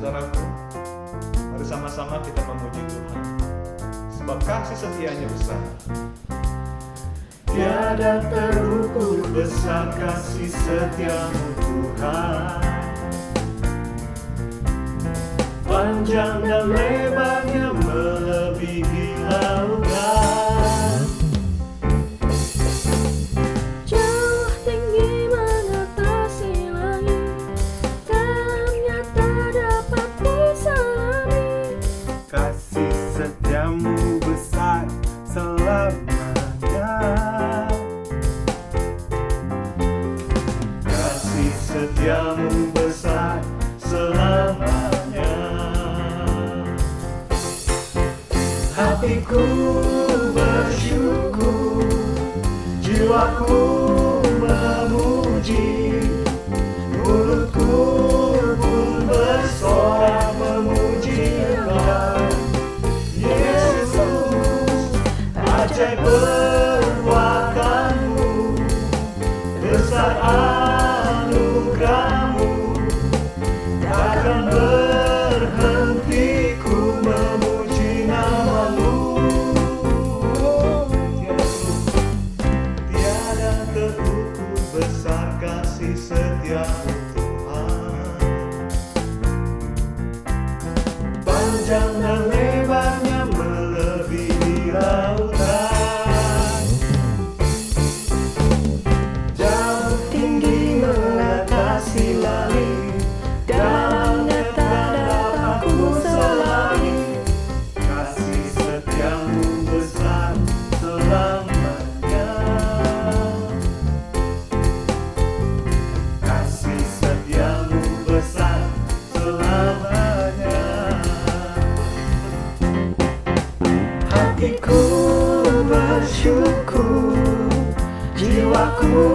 saudaraku, mari sama-sama kita memuji Tuhan, sebab kasih setianya besar. Tiada terukur besar kasih setiamu Tuhan, panjang dan lebarnya melebihi lautan, jauh tinggi mengatasi langit, dalamnya tak dapat diselami. kasih setiamu besar selamanya, kasih setiamu besar selamanya. Hatiku bersyukur, jiwaku memuji, mulutku pun bersorak memuji Engkau, Yesus. Ajaib perbuatanmu, besar anugerahmu, takkan berhenti ku memuji namamu. Tiada terukur besar kasih setiamu Tuhan, panjang dan lebarnya melebihi lautan, jauh tinggi mengatasi langit, dalamnya tak dapat ku selami. Kasih setiamu besar selamanya, kasih setiamu besar selamanya. Hatiku bersyukur, jiwaku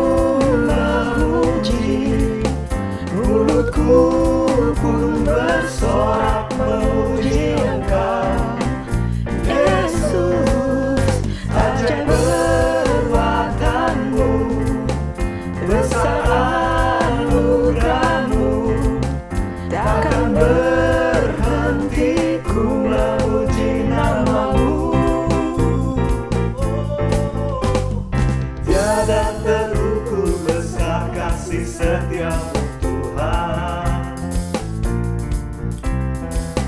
memuji, mulutku pun bersorak memuji Engkau, Yesus. Ajaib perbuatanmu, besar anugerahmu, takkan berhenti ku memuji namamu. Tiada terukur besar kasih setiamu Tuhan,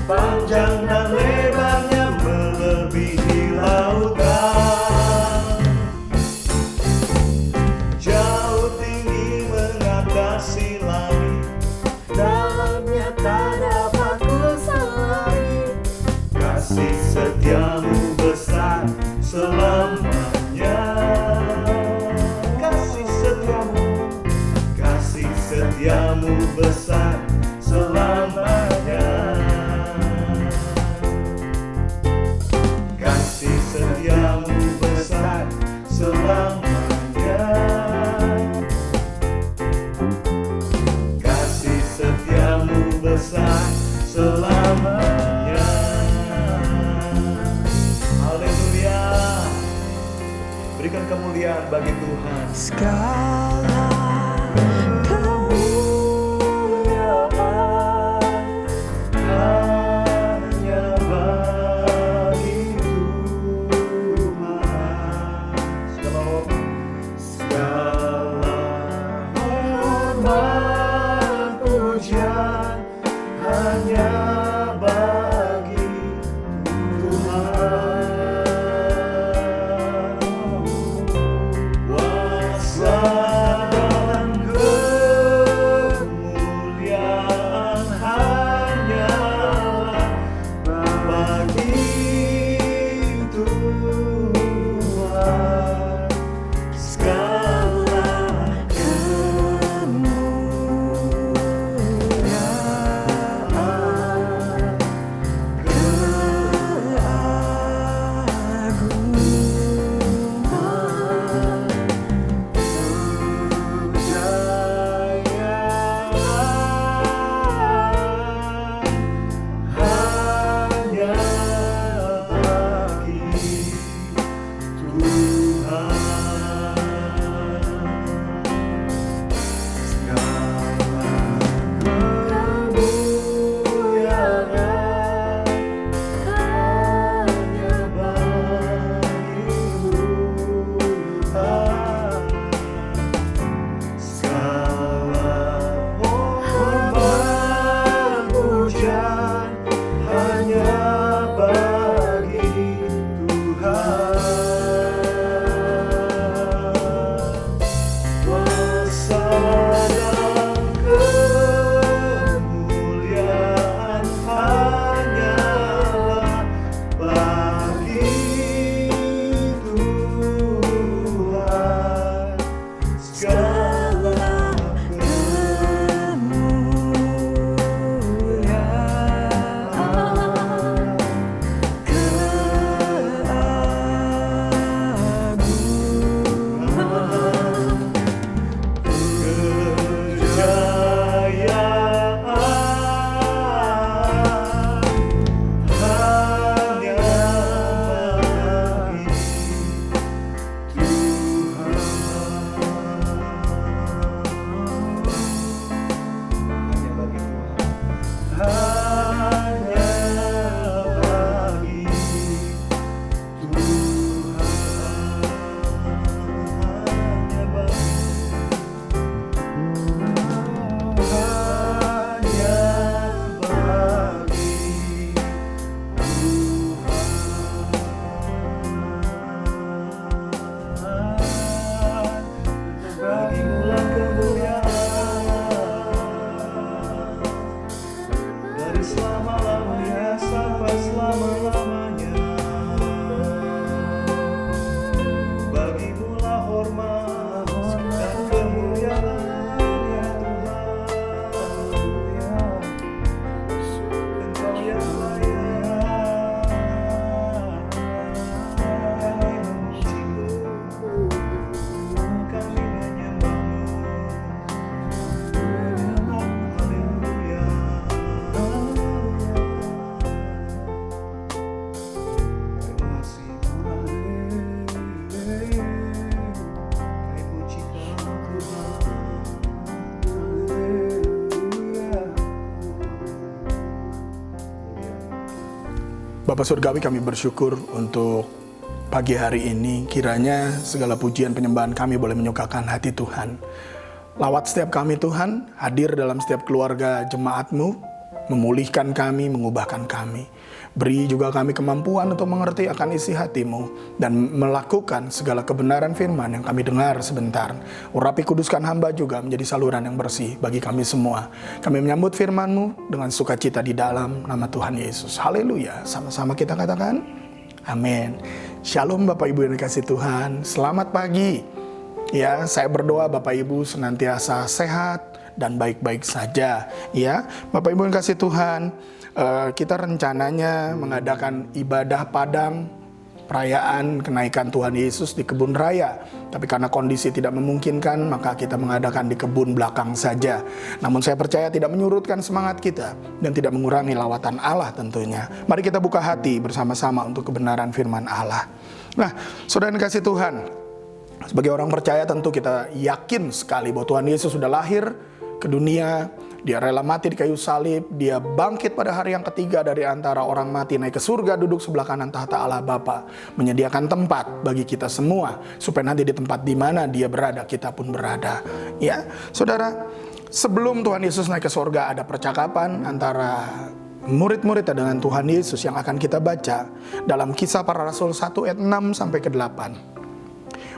panjang dan lebarnya melebihi lautan, jauh tinggi mengatasi langit, dalamnya tak dapat ku selami. Kasih setiamu besar selamanya, kasih setiamu besar selamanya, kasih setiamu besar selamanya, kasih setiamu besar selamanya. Haleluya. Berikan kemuliaan bagi Tuhan. Segala kemuliaan Hanya bagi Tuhan. Segala hormat pujian hanya bagi Tuhan. Kuasa dan kemuliaan hanyalah bagi Tuhan. Segala kemuliaan Bapa Surgawi, kami bersyukur untuk pagi hari ini. Kiranya segala pujian penyembahan kami boleh menyukakan hati Tuhan. Lawat setiap kami Tuhan, hadir dalam setiap keluarga jemaat-Mu, memulihkan kami, mengubahkan kami. Beri juga kami kemampuan untuk mengerti akan isi hati-Mu dan melakukan segala kebenaran firman yang kami dengar sebentar. Urapi kuduskan hamba juga menjadi saluran yang bersih bagi kami semua. Kami menyambut firman-Mu dengan sukacita di dalam nama Tuhan Yesus. Haleluya. Sama-sama kita katakan amin. Shalom Bapak Ibu yang dikasihi Tuhan. Selamat pagi. Ya, saya berdoa Bapak Ibu senantiasa sehat dan baik-baik saja. Ya, Bapak Ibu yang kasih Tuhan, kita rencananya mengadakan ibadah padang perayaan kenaikan Tuhan Yesus di kebun raya. Tapi karena kondisi tidak memungkinkan, maka kita mengadakan di kebun belakang saja. Namun saya percaya tidak menyurutkan semangat kita dan tidak mengurangi lawatan Allah tentunya. Mari kita buka hati bersama-sama untuk kebenaran firman Allah. Nah, saudara yang kasih Tuhan, sebagai orang percaya tentu kita yakin sekali bahwa Tuhan Yesus sudah lahir ke dunia. Dia rela mati di kayu salib, dia bangkit pada hari yang ketiga dari antara orang mati, naik ke surga, duduk sebelah kanan tahta Allah Bapa, menyediakan tempat bagi kita semua, supaya nanti di tempat di mana dia berada, kita pun berada. Ya, saudara, sebelum Tuhan Yesus naik ke surga, ada percakapan antara murid-murid dengan Tuhan Yesus yang akan kita baca dalam Kisah Para Rasul 1 ayat 6 sampai ke 8.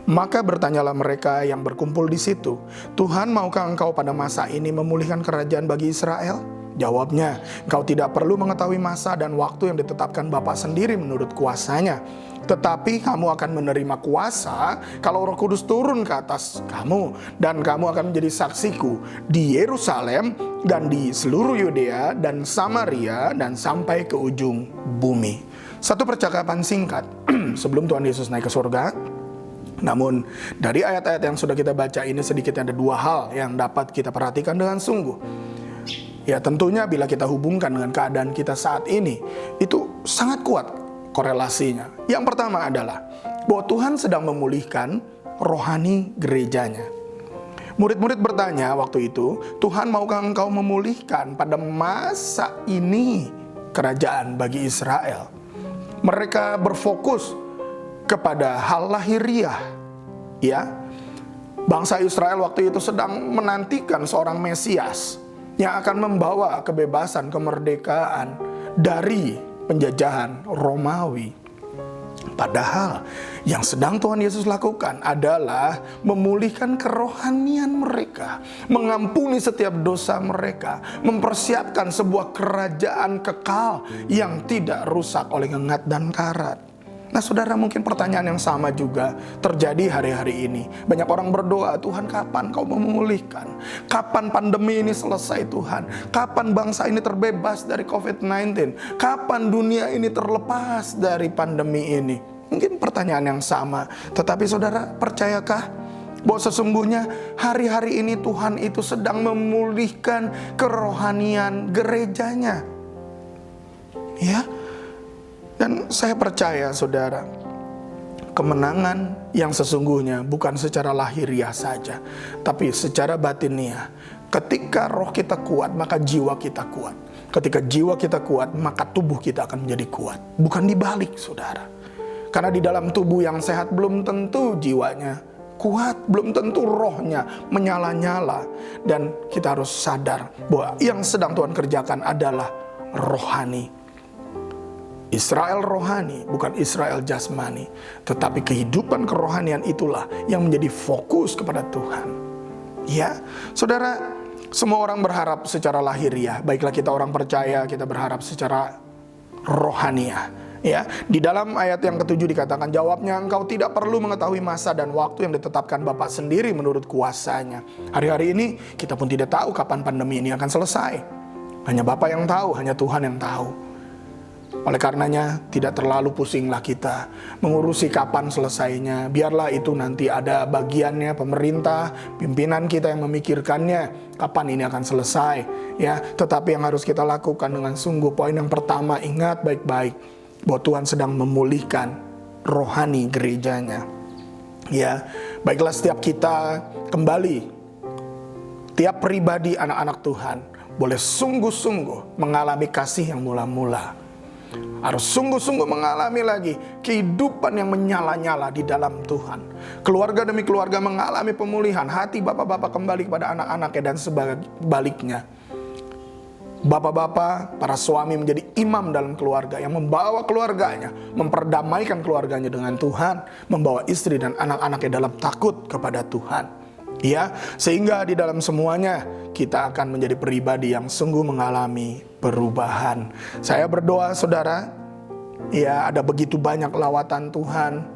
Maka bertanyalah mereka yang berkumpul di situ, Tuhan, maukah engkau pada masa ini memulihkan kerajaan bagi Israel? Jawabnya, engkau tidak perlu mengetahui masa dan waktu yang ditetapkan Bapa sendiri menurut kuasanya. Tetapi kamu akan menerima kuasa kalau Roh Kudus turun ke atas kamu. Dan kamu akan menjadi saksiku di Yerusalem dan di seluruh Yudea dan Samaria dan sampai ke ujung bumi. Satu percakapan singkat sebelum Tuhan Yesus naik ke surga. Namun dari ayat-ayat yang sudah kita baca ini sedikitnya ada dua hal yang dapat kita perhatikan dengan sungguh. Ya, tentunya bila kita hubungkan dengan keadaan kita saat ini, itu sangat kuat korelasinya. Yang pertama adalah bahwa Tuhan sedang memulihkan rohani gerejanya. Murid-murid bertanya waktu itu, Tuhan, maukah engkau memulihkan pada masa ini kerajaan bagi Israel? Mereka berfokus kepada hal lahiriah. Ya, bangsa Israel waktu itu sedang menantikan seorang Mesias yang akan membawa kebebasan, kemerdekaan dari penjajahan Romawi. Padahal yang sedang Tuhan Yesus lakukan adalah memulihkan kerohanian mereka, mengampuni setiap dosa mereka, mempersiapkan sebuah kerajaan kekal yang tidak rusak oleh ngengat dan karat. Nah, saudara, mungkin pertanyaan yang sama juga terjadi hari-hari ini. Banyak orang berdoa, Tuhan, kapan kau mau memulihkan? Kapan pandemi ini selesai, Tuhan? Kapan bangsa ini terbebas dari COVID-19? Kapan dunia ini terlepas dari pandemi ini? Mungkin pertanyaan yang sama. Tetapi saudara, percayakah bahwa sesungguhnya hari-hari ini Tuhan itu sedang memulihkan kerohanian gerejanya? Ya. Dan saya percaya saudara, kemenangan yang sesungguhnya bukan secara lahiriah saja, tapi secara batiniah. Ketika roh kita kuat, maka jiwa kita kuat. Ketika jiwa kita kuat, maka tubuh kita akan menjadi kuat. Bukan dibalik, saudara. Karena di dalam tubuh yang sehat belum tentu jiwanya kuat, belum tentu rohnya menyala-nyala. Dan kita harus sadar bahwa yang sedang Tuhan kerjakan adalah rohani. Israel rohani, bukan Israel jasmani. Tetapi kehidupan kerohanian itulah yang menjadi fokus kepada Tuhan. Ya, saudara, semua orang berharap secara lahiriah. Baiklah kita orang percaya, kita berharap secara rohaniah. Ya, di dalam ayat yang ke-7 dikatakan, jawabnya, engkau tidak perlu mengetahui masa dan waktu yang ditetapkan Bapa sendiri menurut kuasanya. Hari-hari ini kita pun tidak tahu kapan pandemi ini akan selesai. Hanya Bapa yang tahu, hanya Tuhan yang tahu. Oleh karenanya tidak terlalu pusinglah kita mengurusi kapan selesainya. Biarlah itu nanti ada bagiannya pemerintah, pimpinan kita yang memikirkannya kapan ini akan selesai. Ya, tetapi yang harus kita lakukan dengan sungguh, poin yang pertama, ingat baik-baik bahwa Tuhan sedang memulihkan rohani gerejanya. Ya, baiklah setiap kita kembali, tiap pribadi anak-anak Tuhan boleh sungguh-sungguh mengalami kasih yang mula-mula. Harus sungguh-sungguh mengalami lagi kehidupan yang menyala-nyala di dalam Tuhan. Keluarga demi keluarga mengalami pemulihan. Hati bapak-bapak kembali kepada anak-anaknya dan sebaliknya. Bapak-bapak, para suami menjadi imam dalam keluarga yang membawa keluarganya, memperdamaikan keluarganya dengan Tuhan, membawa istri dan anak-anaknya dalam takut kepada Tuhan. Ya, sehingga di dalam semuanya kita akan menjadi pribadi yang sungguh mengalami perubahan. Saya berdoa saudara, ya ada begitu banyak lawatan Tuhan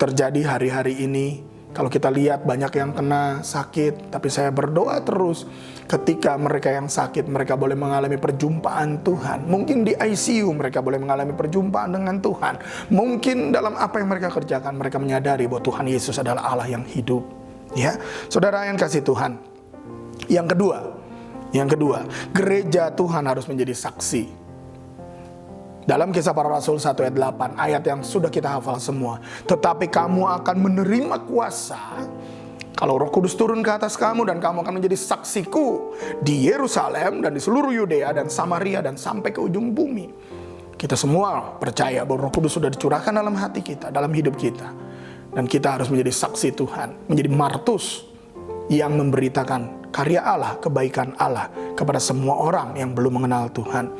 terjadi hari-hari ini. Kalau kita lihat banyak yang kena sakit, tapi saya berdoa terus ketika mereka yang sakit, mereka boleh mengalami perjumpaan Tuhan. Mungkin di ICU mereka boleh mengalami perjumpaan dengan Tuhan. Mungkin dalam apa yang mereka kerjakan, mereka menyadari bahwa Tuhan Yesus adalah Allah yang hidup. Ya, saudara yang kasih Tuhan. Yang kedua, gereja Tuhan harus menjadi saksi. Dalam Kisah Para Rasul 1 ayat 8, ayat yang sudah kita hafal semua. Tetapi kamu akan menerima kuasa kalau Roh Kudus turun ke atas kamu, dan kamu akan menjadi saksiku di Yerusalem dan di seluruh Yudea dan Samaria dan sampai ke ujung bumi. Kita semua percaya bahwa Roh Kudus sudah dicurahkan dalam hati kita, dalam hidup kita. Dan kita harus menjadi saksi Tuhan, menjadi martus yang memberitakan karya Allah, kebaikan Allah kepada semua orang yang belum mengenal Tuhan.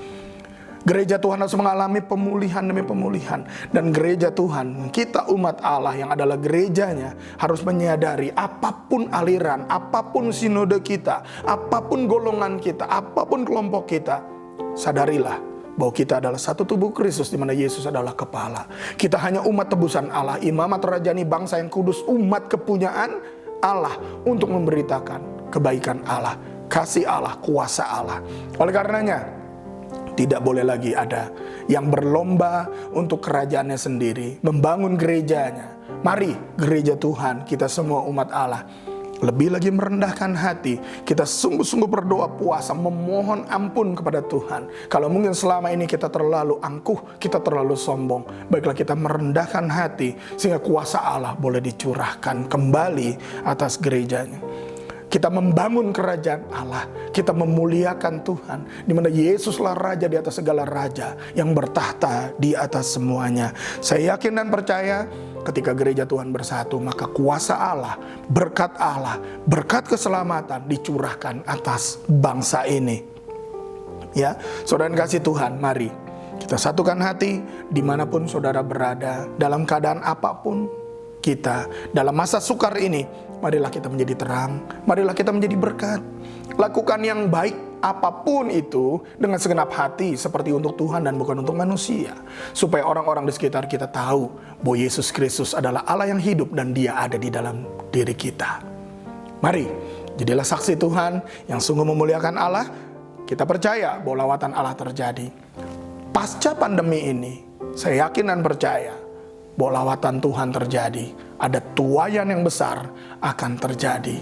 Gereja Tuhan harus mengalami pemulihan demi pemulihan. Dan gereja Tuhan, kita umat Allah yang adalah gerejanya, harus menyadari apapun aliran, apapun sinode kita, apapun golongan kita, apapun kelompok kita, sadarilah bahwa kita adalah satu tubuh Kristus di mana Yesus adalah kepala. Kita hanya umat tebusan Allah, imamat rajani, bangsa yang kudus, umat kepunyaan Allah untuk memberitakan kebaikan Allah, kasih Allah, kuasa Allah. Oleh karenanya, tidak boleh lagi ada yang berlomba untuk kerajaannya sendiri, membangun gerejanya. Mari gereja Tuhan, kita semua umat Allah, lebih lagi merendahkan hati. Kita sungguh-sungguh berdoa puasa, memohon ampun kepada Tuhan. Kalau mungkin selama ini kita terlalu angkuh, kita terlalu sombong, baiklah kita merendahkan hati sehingga kuasa Allah boleh dicurahkan kembali atas gerejanya. Kita membangun kerajaan Allah, kita memuliakan Tuhan, di mana Yesuslah Raja di atas segala raja, yang bertahta di atas semuanya. Saya yakin dan percaya ketika gereja Tuhan bersatu, maka kuasa Allah, berkat keselamatan dicurahkan atas bangsa ini. Ya, saudara kasih Tuhan, mari kita satukan hati dimanapun saudara berada, dalam keadaan apapun kita, dalam masa sukar ini, marilah kita menjadi terang, marilah kita menjadi berkat. Lakukan yang baik apapun itu dengan segenap hati, seperti untuk Tuhan dan bukan untuk manusia, supaya orang-orang di sekitar kita tahu bahwa Yesus Kristus adalah Allah yang hidup dan Dia ada di dalam diri kita. Mari, jadilah saksi Tuhan yang sungguh memuliakan Allah. Kita percaya bahwa lawatan Allah terjadi. Pasca pandemi ini, saya yakin dan percaya bahwa lawatan Tuhan terjadi. Ada tuaian yang besar akan terjadi.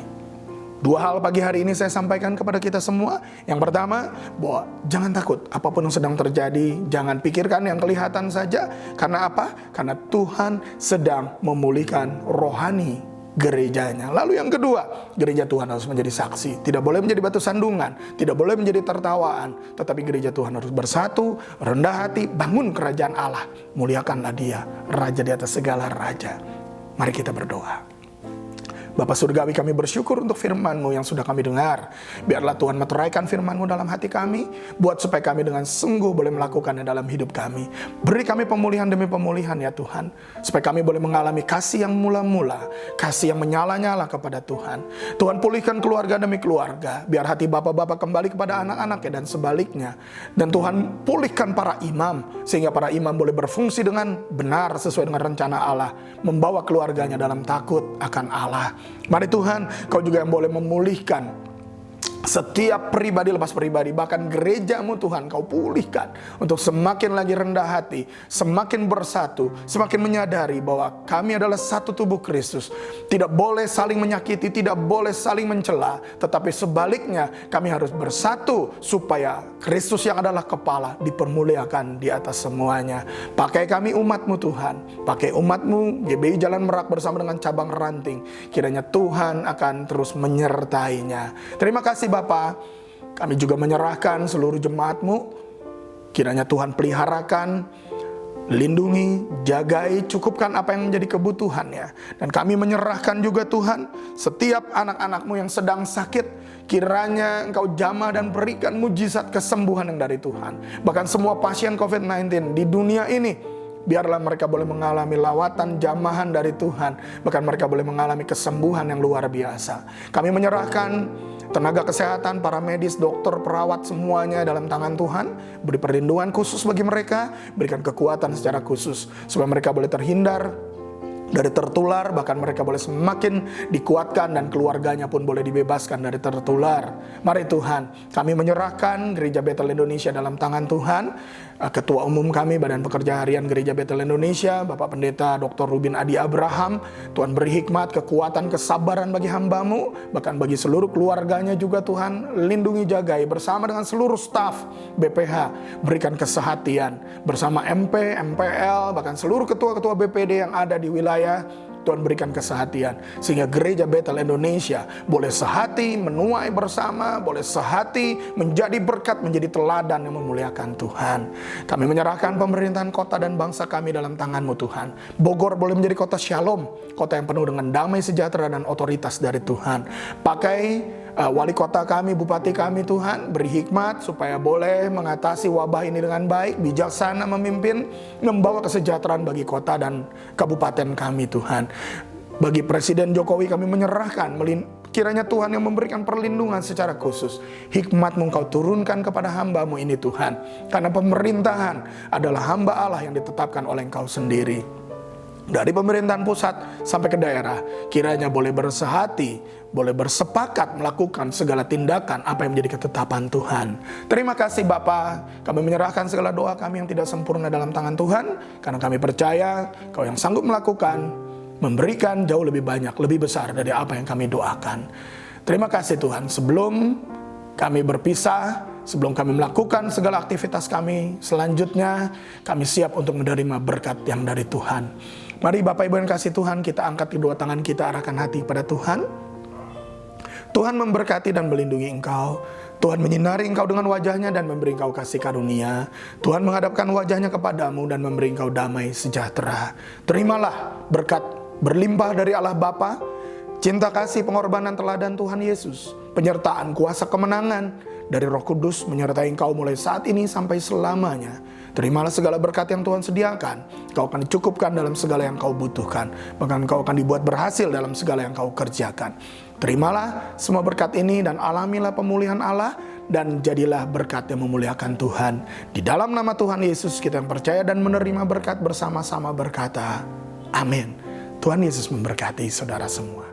Dua hal pagi hari ini saya sampaikan kepada kita semua. Yang pertama, bahwa jangan takut apapun yang sedang terjadi. Jangan pikirkan yang kelihatan saja. Karena apa? Karena Tuhan sedang memulihkan rohani gerejanya. Lalu yang kedua, gereja Tuhan harus menjadi saksi. Tidak boleh menjadi batu sandungan, tidak boleh menjadi tertawaan, tetapi gereja Tuhan harus bersatu, rendah hati, bangun kerajaan Allah. Muliakanlah Dia, Raja di atas segala raja. Mari kita berdoa. Bapa Surgawi, kami bersyukur untuk firman-Mu yang sudah kami dengar. Biarlah Tuhan meteraikan firman-Mu dalam hati kami, buat supaya kami dengan sungguh boleh melakukannya dalam hidup kami. Beri kami pemulihan demi pemulihan ya Tuhan, supaya kami boleh mengalami kasih yang mula-mula, kasih yang menyala-nyala kepada Tuhan. Tuhan, pulihkan keluarga demi keluarga, biar hati bapak-bapak kembali kepada anak-anaknya dan sebaliknya. Dan Tuhan, pulihkan para imam, sehingga para imam boleh berfungsi dengan benar sesuai dengan rencana Allah, membawa keluarganya dalam takut akan Allah. Mari Tuhan, Kau juga yang boleh memulihkan setiap pribadi lepas pribadi, bahkan gereja-Mu Tuhan, Kau pulihkan untuk semakin lagi rendah hati, semakin bersatu, semakin menyadari bahwa kami adalah satu tubuh Kristus. Tidak boleh saling menyakiti, tidak boleh saling mencela, tetapi sebaliknya kami harus bersatu supaya Kristus yang adalah kepala dipermuliakan di atas semuanya. Pakai kami umat-Mu Tuhan, pakai umat-Mu GBI Jalan Merak bersama dengan cabang ranting. Kiranya Tuhan akan terus menyertainya. Terima kasih Bapa, kami juga menyerahkan seluruh jemaat-Mu. Kiranya Tuhan peliharakan, lindungi, jagai, cukupkan apa yang menjadi kebutuhannya. Dan kami menyerahkan juga Tuhan, setiap anak-anak-Mu yang sedang sakit, kiranya Engkau jamah dan berikan mujizat kesembuhan yang dari Tuhan. Bahkan semua pasien COVID-19 di dunia ini, biarlah mereka boleh mengalami lawatan jamahan dari Tuhan. Bahkan mereka boleh mengalami kesembuhan yang luar biasa. Kami menyerahkan tenaga kesehatan, para medis, dokter, perawat, semuanya dalam tangan Tuhan. Beri perlindungan khusus bagi mereka, berikan kekuatan secara khusus supaya mereka boleh terhindar dari tertular, bahkan mereka boleh semakin dikuatkan dan keluarganya pun boleh dibebaskan dari tertular. Mari Tuhan, kami menyerahkan Gereja Betel Indonesia dalam tangan Tuhan. Ketua Umum kami, Badan Pekerja Harian Gereja Betel Indonesia, Bapak Pendeta Dr. Rubin Adi Abraham. Tuhan beri hikmat, kekuatan, kesabaran bagi hamba-Mu, bahkan bagi seluruh keluarganya juga Tuhan. Lindungi, jagai bersama dengan seluruh staf BPH. Berikan kesehatan bersama MP, MPL, bahkan seluruh ketua-ketua BPD yang ada di wilayah. Tuhan berikan kesehatan sehingga Gereja Betel Indonesia boleh sehati, menuai bersama, boleh sehati, menjadi berkat, menjadi teladan yang memuliakan Tuhan. Kami menyerahkan pemerintahan kota dan bangsa kami dalam tangan-Mu Tuhan. Bogor boleh menjadi kota shalom, kota yang penuh dengan damai sejahtera dan otoritas dari Tuhan. Pakai wali kota kami, bupati kami Tuhan, beri hikmat supaya boleh mengatasi wabah ini dengan baik, bijaksana memimpin, membawa kesejahteraan bagi kota dan kabupaten kami Tuhan. Bagi Presiden Jokowi kami menyerahkan, kiranya Tuhan yang memberikan perlindungan secara khusus. Hikmat-Mu Engkau turunkan kepada hamba-Mu ini Tuhan. Karena pemerintahan adalah hamba Allah yang ditetapkan oleh Engkau sendiri. Dari pemerintahan pusat sampai ke daerah, kiranya boleh bersehati, boleh bersepakat melakukan segala tindakan apa yang menjadi ketetapan Tuhan. Terima kasih Bapa, kami menyerahkan segala doa kami yang tidak sempurna dalam tangan Tuhan, karena kami percaya Kau yang sanggup melakukan, memberikan jauh lebih banyak, lebih besar dari apa yang kami doakan. Terima kasih Tuhan, sebelum kami berpisah, sebelum kami melakukan segala aktivitas kami selanjutnya, kami siap untuk menerima berkat yang dari Tuhan. Mari Bapak Ibu yang kasih Tuhan, kita angkat kedua tangan kita, arahkan hati kepada Tuhan. Tuhan memberkati dan melindungi engkau. Tuhan menyinari engkau dengan wajahnya dan memberi engkau kasih karunia. Tuhan menghadapkan wajahnya kepadamu dan memberi engkau damai sejahtera. Terimalah berkat berlimpah dari Allah Bapa, cinta kasih pengorbanan teladan Tuhan Yesus, penyertaan kuasa kemenangan dari Roh Kudus menyertai engkau mulai saat ini sampai selamanya. Terimalah segala berkat yang Tuhan sediakan. Kau akan dicukupkan dalam segala yang kau butuhkan. Bahkan kau akan dibuat berhasil dalam segala yang kau kerjakan. Terimalah semua berkat ini dan alamilah pemulihan Allah. Dan jadilah berkat yang memuliakan Tuhan. Di dalam nama Tuhan Yesus kita yang percaya dan menerima berkat bersama-sama berkata, amin. Tuhan Yesus memberkati saudara semua.